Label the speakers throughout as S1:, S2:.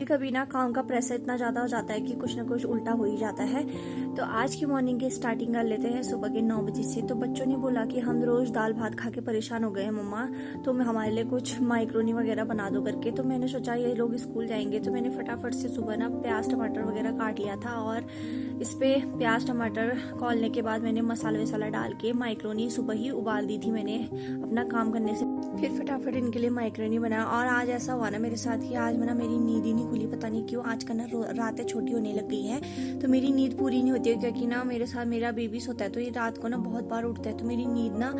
S1: कभी ना काम का प्रेशर इतना ज़्यादा हो जाता है कि कुछ ना कुछ उल्टा हो ही जाता है। तो आज की मॉर्निंग की स्टार्टिंग कर लेते हैं सुबह के 9 बजे से। तो बच्चों ने बोला कि हम रोज़ दाल भात खा के परेशान हो गए हैं मम्मा, तो मैं हमारे लिए कुछ माइक्रोनी वगैरह बना दो करके। तो मैंने सोचा ये लोग स्कूल जाएंगे, तो मैंने फटाफट से सुबह ना प्याज टमाटर वगैरह काट लिया था और इस पे प्याज टमाटर खोलने के बाद मैंने मसाला वसाला डाल के माइक्रोनी सुबह ही उबाल दी थी मैंने अपना काम करने से। फिर फटाफट इनके लिए माइक्रोनी बनाया। और आज ऐसा हुआ ना मेरे साथ कि आज ना मेरी नींद ही नहीं खुली, पता नहीं क्यों। आज का ना रातें छोटी होने लग गई है तो मेरी नींद पूरी नहीं होती है, क्योंकि ना मेरे साथ मेरा बेबी सोता है तो ये रात को ना बहुत बार उठता है, तो मेरी नींद ना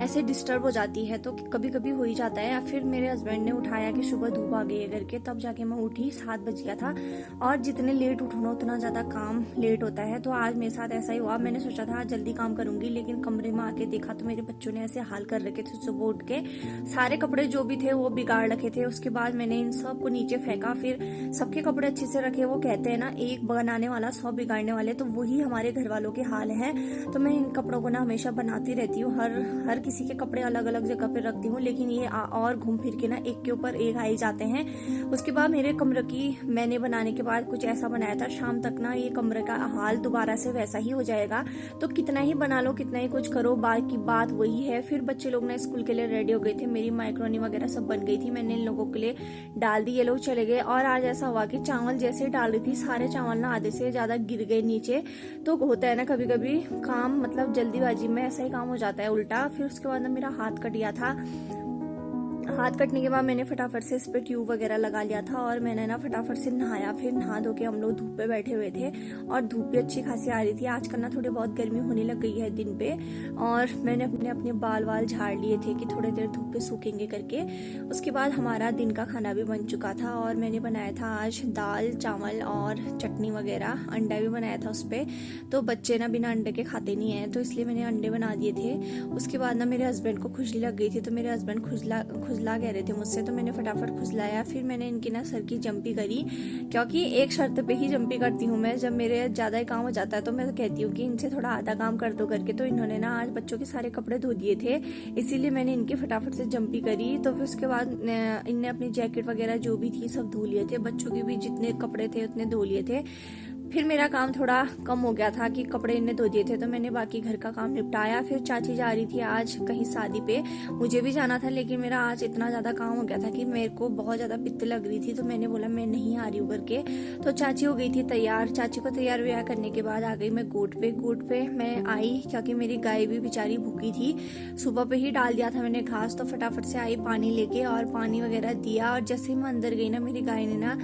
S1: ऐसे डिस्टर्ब हो जाती है। तो कभी कभी हो ही जाता है। या फिर मेरे हस्बैंड ने उठाया कि सुबह धूप आ गई है करके, तब जाके मैं उठी। 7 बज गया था और जितने लेट उठो ना उतना ज्यादा काम लेट होता है। तो आज मेरे साथ ऐसा ही हुआ। मैंने सोचा था आज जल्दी काम करूंगी, लेकिन कमरे में आके देखा तो मेरे बच्चों ने ऐसे हाल कर रखे थे सुबह उठ के, सारे कपड़े जो भी थे वो बिगाड़ रखे थे। उसके बाद मैंने इन सब को नीचे फेंका, फिर सबके कपड़े अच्छे से रखे। वो कहते हैं ना, एक बनाने वाला 100 बिगाड़ने वाले, तो वही हमारे घर वालों के हाल है। तो मैं इन कपड़ों को ना हमेशा बनाती रहती हूँ, हर किसी के कपड़े अलग अलग जगह पे रखती हूँ, लेकिन ये और घूम फिर के ना एक के ऊपर एक आ ही जाते हैं। उसके बाद मेरे कमरे की मैंने बनाने के बाद कुछ ऐसा बनाया था, शाम तक ना ये कमरे का हाल दोबारा से वैसा ही हो जाएगा। तो कितना ही बना लो, कितना ही कुछ करो, बाकी बात वही है। फिर बच्चे लोग ना स्कूल के लिए रेडी हो गए थे, मेरी माइक्रोनी वगैरह सब बन गई थी, मैंने इन लोगों के लिए डाल दी, ये लोग चले गए। और आज ऐसा हुआ कि चावल जैसे डाल रही थी, सारे चावल ना आधे से ज्यादा गिर गए नीचे। तो होता है ना कभी कभी काम, मतलब जल्दीबाजी में ऐसा ही काम हो जाता है उल्टा। फिर उसके बाद ना मेरा हाथ कट गया था। हाथ कटने के बाद मैंने फटाफट से इस पे ट्यूब वगैरह लगा लिया था और मैंने ना फटाफट से नहाया। फिर नहा धो के हम लोग धूप पे बैठे हुए थे और धूप भी अच्छी खासी आ रही थी। आजकल ना थोड़ी बहुत गर्मी होने लग गई है दिन पे, और मैंने अपने अपने बाल वाल झाड़ लिए थे कि थोड़ी देर धूप पे सूखेंगे करके। उसके बाद हमारा दिन का खाना भी बन चुका था और मैंने बनाया था आज दाल चावल और चटनी वगैरह, अंडा भी बनाया था उस पर। तो बच्चे ना बिना अंडे के खाते नहीं है, तो इसलिए मैंने अंडे बना दिए थे। उसके बाद ना मेरे हस्बैंड को खुजली लग गई थी, तो मेरे हस्बैंड खुजला कह रहे थे मुझसे, तो मैंने फटाफट खुजलाया। फिर मैंने इनकी ना सर की जंपी करी, क्योंकि एक शर्त पे ही जंपी करती हूँ मैं, जब मेरे ज्यादा ही काम हो जाता है तो मैं कहती हूँ कि इनसे थोड़ा आधा काम कर दो करके। तो इन्होंने ना आज बच्चों के सारे कपड़े धो दिए थे, इसीलिए मैंने इनकी फटाफट से जंपी करी। तो फिर उसके बाद इनने अपनी जैकेट वगैरह जो भी थी सब धो लिए थे, बच्चों के भी जितने कपड़े थे उतने धो लिए थे। फिर मेरा काम थोड़ा कम हो गया था कि कपड़े इन्हें धो दिए थे, तो मैंने बाकी घर का काम निपटाया। फिर चाची जा रही थी आज कहीं शादी पे, मुझे भी जाना था, लेकिन मेरा आज इतना ज्यादा काम हो गया था कि मेरे को बहुत ज्यादा पित्त लग रही थी, तो मैंने बोला मैं नहीं आ रही हूँ करके। तो चाची हो गई थी तैयार। चाची को तैयार व्यार करने के बाद आ गई मैं गोट पे मैं आई, क्योंकि मेरी गाय भी बेचारी भूखी थी। सुबह पे ही डाल दिया था मैंने घास, तो फटाफट से आई पानी लेके और पानी वगैरह दिया। और जैसे ही मैं अंदर गई ना, मेरी गाय ने ना